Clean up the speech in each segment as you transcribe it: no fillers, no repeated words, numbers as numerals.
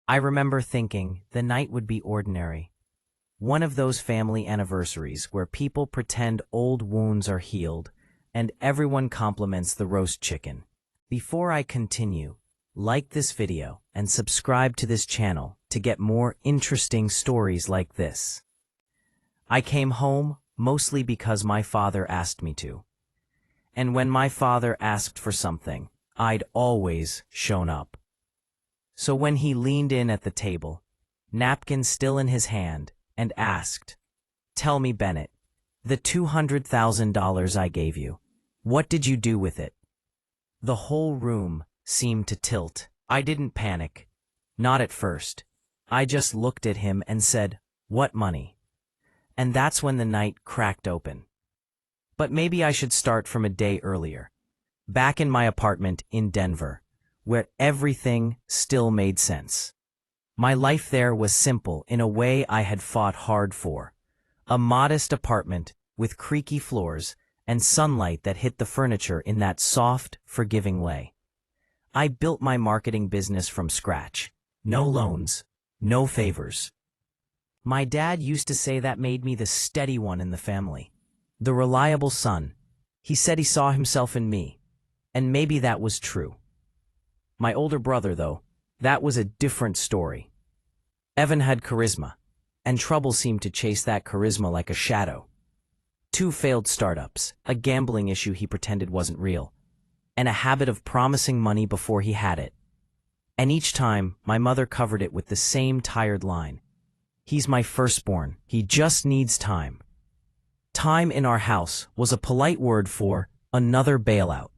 I remember thinking the night would be ordinary. One of those family anniversaries where people pretend old wounds are healed and everyone compliments the roast chicken. Before I continue, like this video and subscribe to this channel to get more interesting stories like this. I came home mostly because my father asked me to. And when my father asked for something, I'd always shown up. So when he leaned in at the table, napkin still in his hand, and asked, "Tell me, Bennett, the $200,000 I gave you, what did you do with it?" The whole room seemed to tilt. I didn't panic. Not at first. I just looked at him and said, "What money?" And that's when the night cracked open. But maybe I should start from a day earlier. Back in my apartment in Denver, where everything still made sense. My life there was simple in a way I had fought hard for. A modest apartment with creaky floors and sunlight that hit the furniture in that soft, forgiving way. I built my marketing business from scratch. No loans, no favors. My dad used to say that made me the steady one in the family. The reliable son. He said he saw himself in me. And maybe that was true. My older brother, though, that was a different story. Evan had charisma, and trouble seemed to chase that charisma like a shadow. 2 failed startups, a gambling issue he pretended wasn't real, and a habit of promising money before he had it. And each time, my mother covered it with the same tired line. "He's my firstborn. He just needs time." Time in our house was a polite word for another bailout.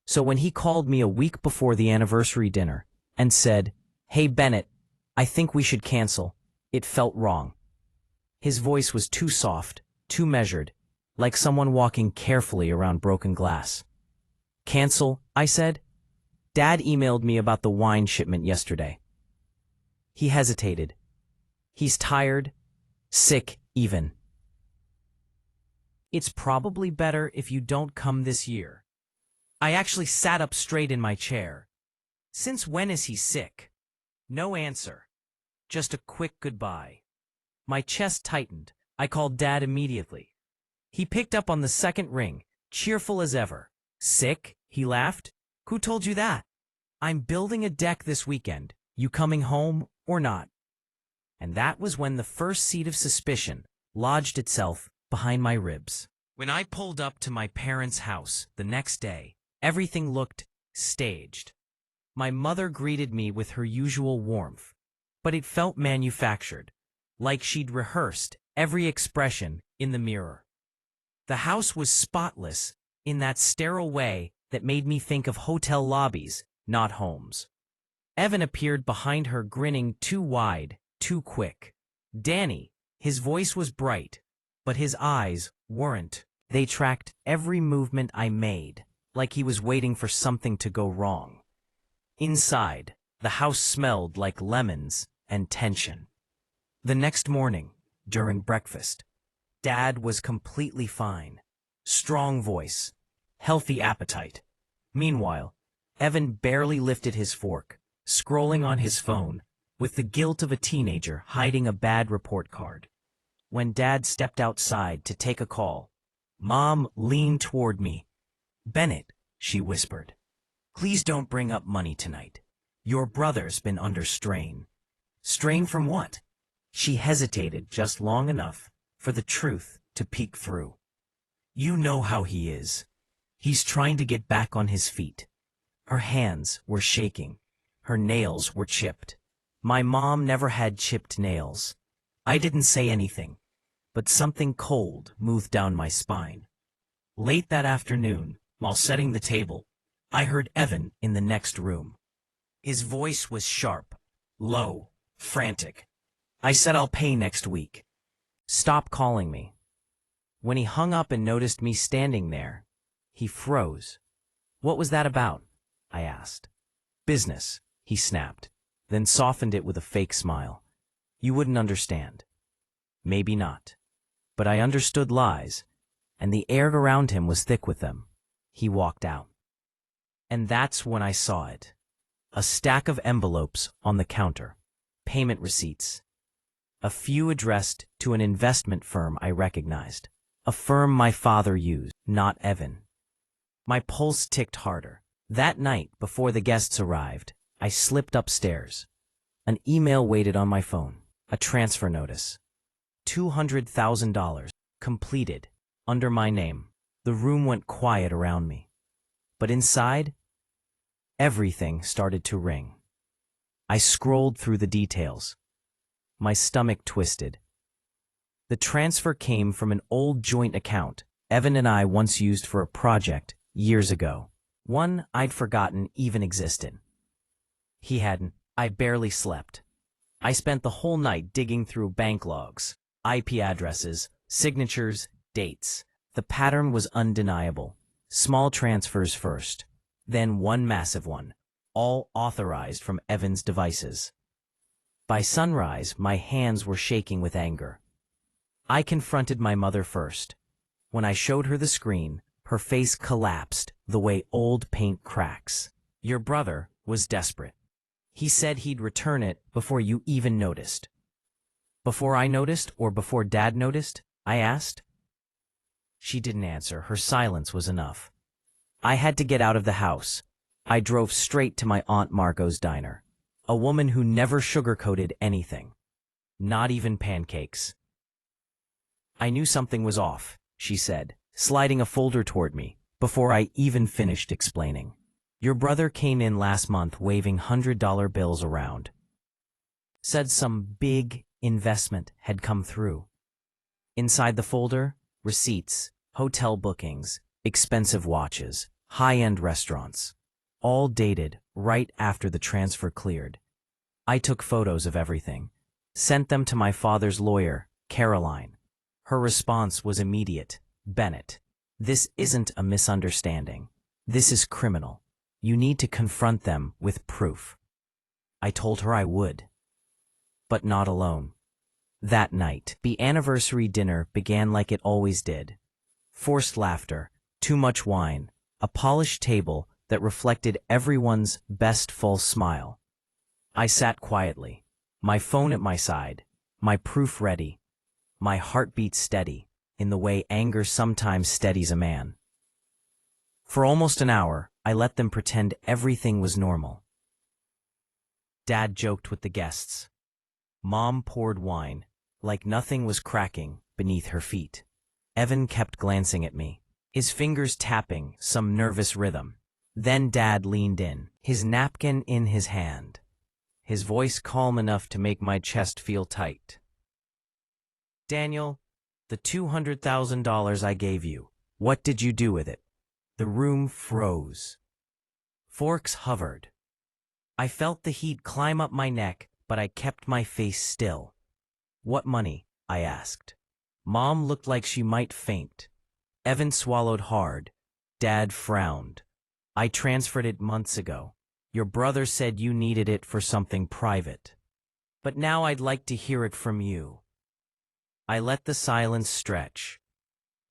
So when he called me a week before the anniversary dinner and said, "Hey Bennett, I think we should cancel," it felt wrong. His voice was too soft, too measured, like someone walking carefully around broken glass. "Cancel?" I said. "Dad emailed me about the wine shipment yesterday." He hesitated. "He's tired, sick even. It's probably better if you don't come this year." I actually sat up straight in my chair. "Since when is he sick?" No answer. Just a quick goodbye. My chest tightened. I called Dad immediately. He picked up on the second ring, cheerful as ever. "Sick?" he laughed. "Who told you that?" "I'm building a deck this weekend. You coming home or not?" And that was when the first seed of suspicion lodged itself behind my ribs. When I pulled up to my parents' house the next day, everything looked staged. My mother greeted me with her usual warmth, but it felt manufactured, like she'd rehearsed every expression in the mirror. The house was spotless in that sterile way that made me think of hotel lobbies, not homes. Evan appeared behind her, grinning too wide, too quick. Danny, his voice was bright, but his eyes weren't. They tracked every movement I made, like he was waiting for something to go wrong. Inside, the house smelled like lemons and tension. The next morning, during breakfast, Dad was completely fine. Strong voice, healthy appetite. Meanwhile, Evan barely lifted his fork, scrolling on his phone, with the guilt of a teenager hiding a bad report card. When Dad stepped outside to take a call, Mom leaned toward me. "Bennett," she whispered, "please don't bring up money tonight. Your brother's been under strain." "Strain from what?" She hesitated just long enough for the truth to peek through. "You know how he is. He's trying to get back on his feet." Her hands were shaking. Her nails were chipped. My mom never had chipped nails. I didn't say anything, but something cold moved down my spine. Late that afternoon, while setting the table, I heard Evan in the next room. His voice was sharp, low, frantic. I said, "I'll pay next week. Stop calling me." When he hung up and noticed me standing there, he froze. "What was that about?" I asked. "Business," he snapped, then softened it with a fake smile. "You wouldn't understand." Maybe not. But I understood lies, and the air around him was thick with them. He walked out. And that's when I saw it. A stack of envelopes on the counter. Payment receipts. A few addressed to an investment firm I recognized. A firm my father used, not Evan. My pulse ticked harder. That night, before the guests arrived, I slipped upstairs. An email waited on my phone. A transfer notice. $200,000. Completed. Under my name. The room went quiet around me. But inside, everything started to ring. I scrolled through the details. My stomach twisted. The transfer came from an old joint account Evan and I once used for a project years ago. One I'd forgotten even existed. He hadn't. I barely slept. I spent the whole night digging through bank logs, IP addresses, signatures, dates. The pattern was undeniable. Small transfers first, then one massive one, all authorized from Evan's devices. By sunrise, my hands were shaking with anger. I confronted my mother first. When I showed her the screen, her face collapsed the way old paint cracks. Your brother was desperate. He said he'd return it before you even noticed. Before I noticed or before Dad noticed? I asked. She didn't answer. Her silence was enough. I had to get out of the house. I drove straight to my Aunt Margot's diner. A woman who never sugarcoated anything. Not even pancakes. I knew something was off, she said, sliding a folder toward me, before I even finished explaining. Your brother came in last month waving $100 bills around. Said some big investment had come through. Inside the folder, receipts, hotel bookings, expensive watches, high-end restaurants, all dated right after the transfer cleared. I took photos of everything, sent them to my father's lawyer, Caroline. Her response was immediate. Bennett, this isn't a misunderstanding. This is criminal. You need to confront them with proof. I told her I would. But not alone. That night, the anniversary dinner began like it always did. Forced laughter, too much wine, a polished table that reflected everyone's best false smile. I sat quietly, my phone at my side, my proof ready, my heartbeat steady, in the way anger sometimes steadies a man. For almost an hour, I let them pretend everything was normal. Dad joked with the guests. Mom poured wine, like nothing was cracking beneath her feet. Evan kept glancing at me, his fingers tapping some nervous rhythm. Then Dad leaned in, his napkin in his hand, his voice calm enough to make my chest feel tight. Daniel, the $200,000 I gave you, what did you do with it? The room froze. Forks hovered. I felt the heat climb up my neck, but I kept my face still. What money? I asked. Mom looked like she might faint. Evan swallowed hard. Dad frowned. I transferred it months ago. Your brother said you needed it for something private. But now I'd like to hear it from you. I let the silence stretch.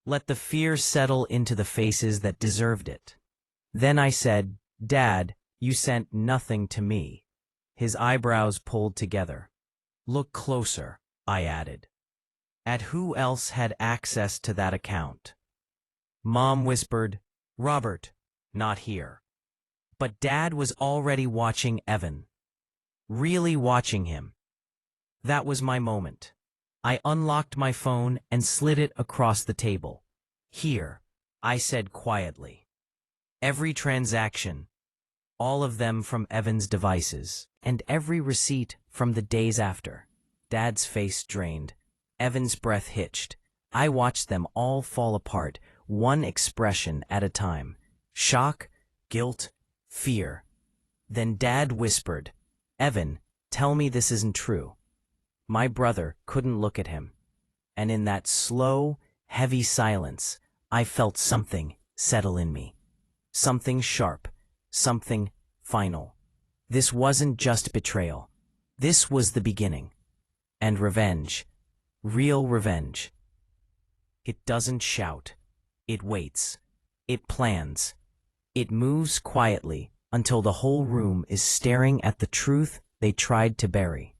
Let the fear settle into the faces that deserved it. Then I said, Dad, you sent nothing to me. His eyebrows pulled together. Look closer, I added. At who else had access to that account? Mom whispered, Robert, not here. But Dad was already watching Evan. Really watching him. That was my moment. I unlocked my phone and slid it across the table. Here, I said quietly. Every transaction, all of them from Evan's devices, and every receipt from the days after. Dad's face drained. Evan's breath hitched. I watched them all fall apart, one expression at a time. Shock, guilt, fear. Then Dad whispered, Evan, tell me this isn't true. My brother couldn't look at him. And in that slow, heavy silence, I felt something settle in me. Something sharp, something final. This wasn't just betrayal. This was the beginning. And revenge. Real revenge. It doesn't shout. It waits. It plans. It moves quietly, until the whole room is staring at the truth they tried to bury.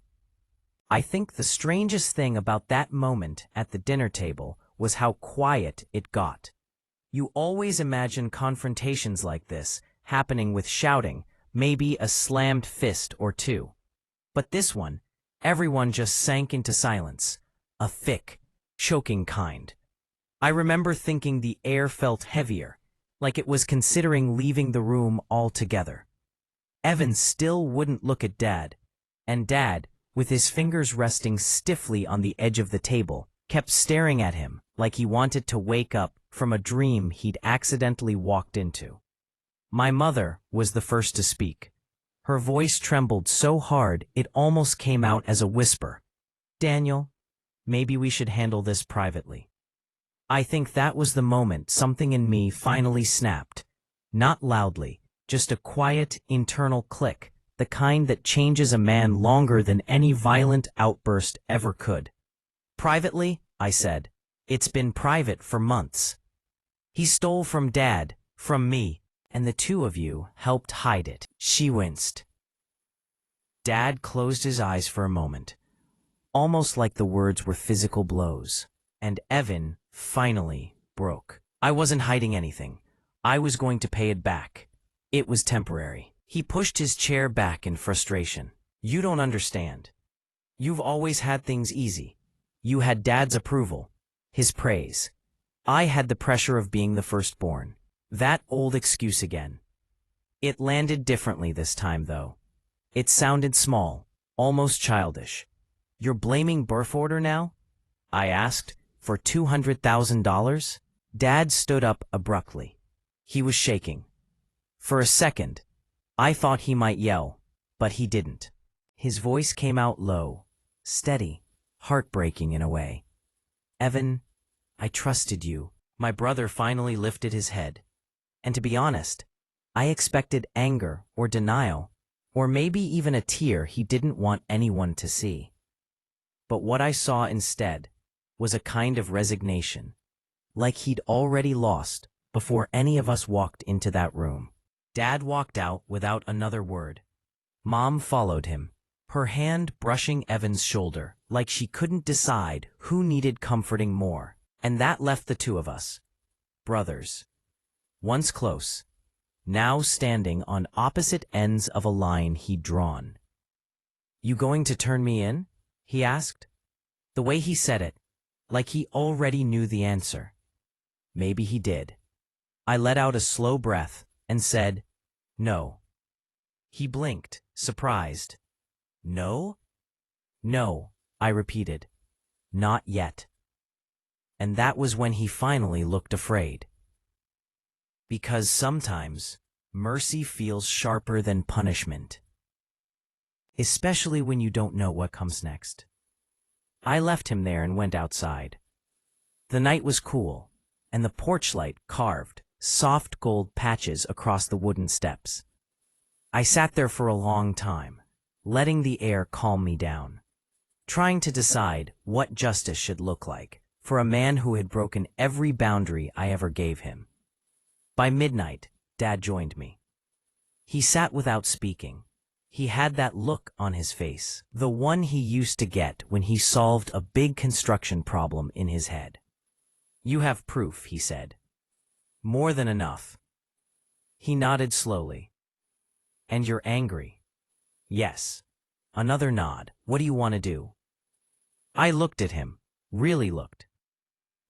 I think the strangest thing about that moment at the dinner table was how quiet it got. You always imagine confrontations like this happening with shouting, maybe a slammed fist or two. But this one, everyone just sank into silence, a thick, choking kind. I remember thinking the air felt heavier, like it was considering leaving the room altogether. Evan still wouldn't look at Dad, and Dad, with his fingers resting stiffly on the edge of the table, kept staring at him like he wanted to wake up from a dream he'd accidentally walked into. My mother was the first to speak. Her voice trembled so hard it almost came out as a whisper. "Daniel, maybe we should handle this privately." I think that was the moment something in me finally snapped. Not loudly, just a quiet, internal click, the kind that changes a man longer than any violent outburst ever could. "Privately," I said. "It's been private for months. He stole from Dad, from me, and the two of you helped hide it." She winced. Dad closed his eyes for a moment, almost like the words were physical blows, and Evan finally broke. "I wasn't hiding anything. I was going to pay it back. It was temporary." He pushed his chair back in frustration. "You don't understand. You've always had things easy. You had Dad's approval, his praise. I had the pressure of being the firstborn. That old excuse again." It landed differently this time, though. It sounded small, almost childish. "You're blaming birth order now?" I asked. "For $200,000? Dad stood up abruptly. He was shaking. For a second, I thought he might yell, but he didn't. His voice came out low, steady, heartbreaking in a way. "Evan, I trusted you." My brother finally lifted his head. And to be honest, I expected anger or denial, or maybe even a tear he didn't want anyone to see. But what I saw instead was a kind of resignation, like he'd already lost before any of us walked into that room. Dad walked out without another word. Mom followed him, her hand brushing Evan's shoulder, like she couldn't decide who needed comforting more. And that left the two of us, brothers, once close, now standing on opposite ends of a line he'd drawn. "You going to turn me in?" he asked. The way he said it, like he already knew the answer. Maybe he did. I let out a slow breath and said, "No." He blinked, surprised. "No?" "No," I repeated. "Not yet." And that was when he finally looked afraid. Because sometimes, mercy feels sharper than punishment. Especially when you don't know what comes next. I left him there and went outside. The night was cool, and the porch light carved soft gold patches across the wooden steps. I sat there for a long time, letting the air calm me down, trying to decide what justice should look like for a man who had broken every boundary I ever gave him. By midnight, Dad joined me. He sat without speaking. He had that look on his face, the one he used to get when he solved a big construction problem in his head. "You have proof," he said. "More than enough." He nodded slowly. "And you're angry?" "Yes." Another nod. "What do you want to do?" I looked at him, really looked.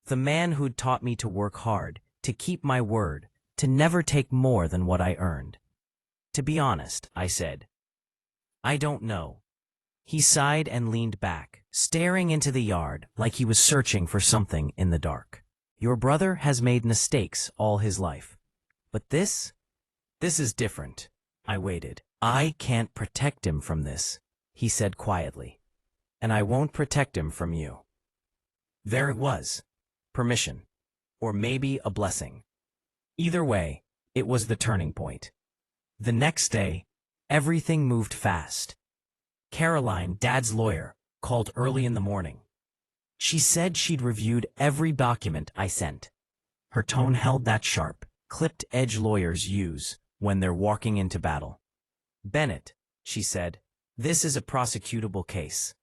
The man who'd taught me to work hard, to keep my word, to never take more than what I earned. "To be honest," I said, "I don't know." He sighed and leaned back, staring into the yard like he was searching for something in the dark. "Your brother has made mistakes all his life. But this is different." I waited. "I can't protect him from this," he said quietly. "And I won't protect him from you." There it was. Permission. Or maybe a blessing. Either way, it was the turning point. The next day, everything moved fast. Caroline, Dad's lawyer, called early in the morning. She said she'd reviewed every document I sent. Her tone held that sharp, clipped-edge lawyers use when they're walking into battle. Bennett, she said, this is a prosecutable case.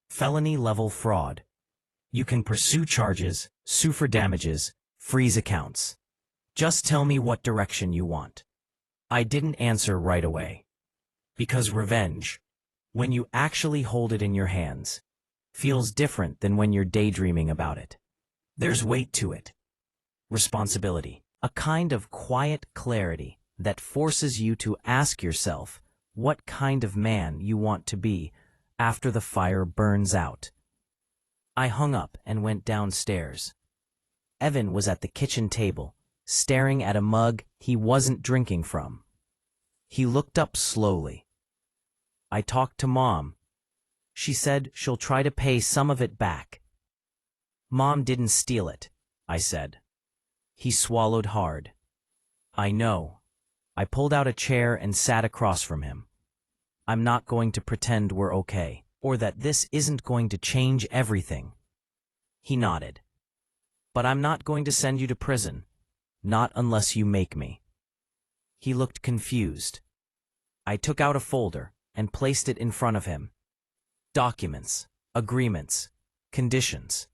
Felony-level fraud. You can pursue charges, sue for damages, freeze accounts. Just tell me what direction you want. I didn't answer right away. Because revenge, when you actually hold it in your hands, feels different than when you're daydreaming about it. There's weight to it. Responsibility. A kind of quiet clarity that forces you to ask yourself what kind of man you want to be after the fire burns out. I hung up and went downstairs. Evan was at the kitchen table, staring at a mug he wasn't drinking from. He looked up slowly. I talked to Mom. She said she'll try to pay some of it back. Mom didn't steal it, I said. He swallowed hard. I know. I pulled out a chair and sat across from him. I'm not going to pretend we're okay, or that this isn't going to change everything. He nodded. But I'm not going to send you to prison. Not unless you make me. He looked confused. I took out a folder and placed it in front of him. Documents, agreements, conditions.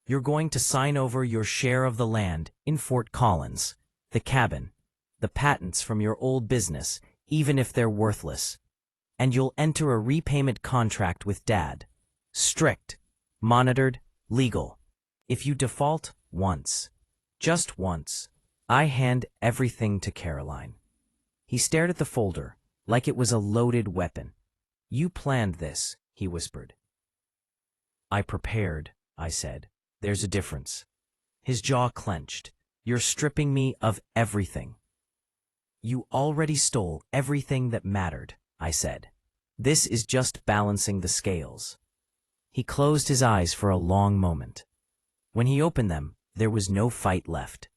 You're going to sign over your share of the land in Fort Collins, the cabin, the patents from your old business, even if they're worthless. And you'll enter a repayment contract with Dad. Strict, monitored, legal. If you default once, just once, I hand everything to Caroline. He stared at the folder like it was a loaded weapon. You planned this, he whispered. I prepared, I said. There's a difference. His jaw clenched. You're stripping me of everything. You already stole everything that mattered, I said. This is just balancing the scales. He closed his eyes for a long moment. When he opened them, there was no fight left.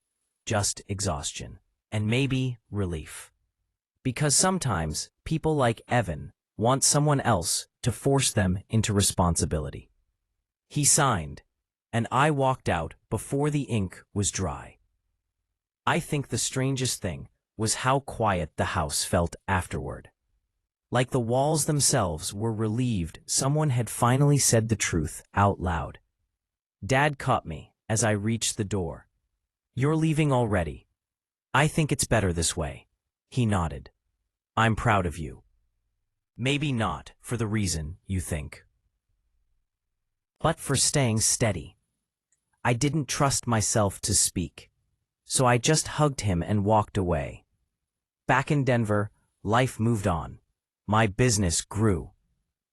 Just exhaustion. And maybe relief. Because sometimes people like Evan want someone else to force them into responsibility. He signed, and I walked out before the ink was dry. I think the strangest thing was how quiet the house felt afterward. Like the walls themselves were relieved someone had finally said the truth out loud. Dad caught me as I reached the door. You're leaving already. I think it's better this way. He nodded. I'm proud of you. Maybe not for the reason you think, but for staying steady. I didn't trust myself to speak, so I just hugged him and walked away. Back in Denver, life moved on. My business grew.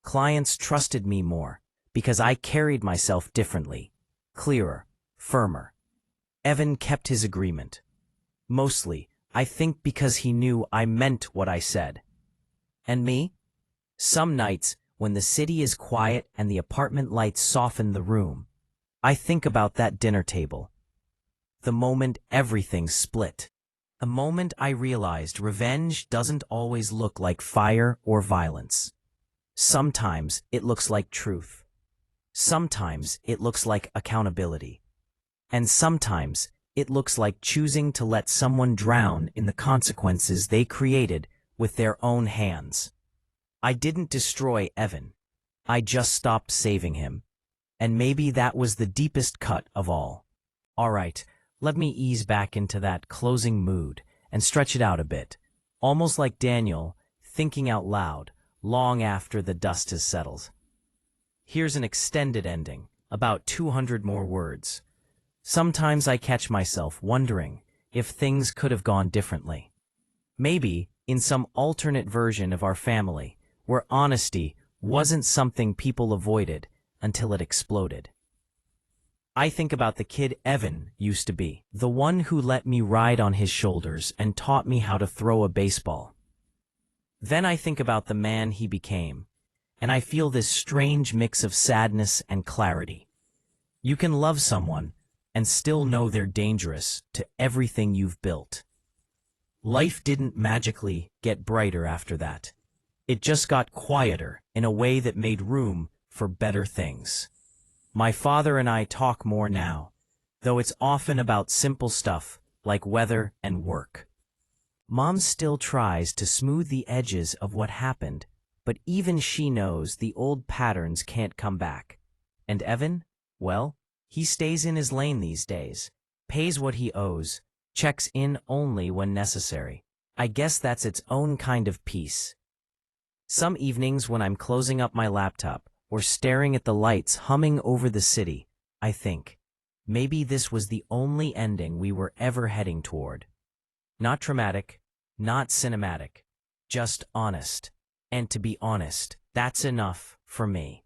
Clients trusted me more because I carried myself differently, clearer, firmer. Evan kept his agreement. Mostly, I think because he knew I meant what I said. And me? Some nights, when the city is quiet and the apartment lights soften the room, I think about that dinner table. The moment everything split. A moment I realized revenge doesn't always look like fire or violence. Sometimes it looks like truth. Sometimes it looks like accountability. And sometimes it looks like choosing to let someone drown in the consequences they created with their own hands. I didn't destroy Evan. I just stopped saving him. And maybe that was the deepest cut of all. All right, let me ease back into that closing mood and stretch it out a bit, almost like Daniel thinking out loud long after the dust has settled. Here's an extended ending, about 200 more words. Sometimes I catch myself wondering if things could have gone differently. Maybe in some alternate version of our family, where honesty wasn't something people avoided until it exploded. I think about the kid Evan used to be, the one who let me ride on his shoulders and taught me how to throw a baseball. Then I think about the man he became, and I feel this strange mix of sadness and clarity. You can love someone and still know they're dangerous to everything you've built. Life didn't magically get brighter after that. It just got quieter in a way that made room for better things. My father and I talk more now, though it's often about simple stuff like weather and work. Mom still tries to smooth the edges of what happened, but even she knows the old patterns can't come back. And Evan? Well, he stays in his lane these days, pays what he owes, checks in only when necessary. I guess that's its own kind of peace. Some evenings when I'm closing up my laptop or staring at the lights humming over the city, I think, maybe this was the only ending we were ever heading toward. Not dramatic, not cinematic, just honest. And to be honest, that's enough for me.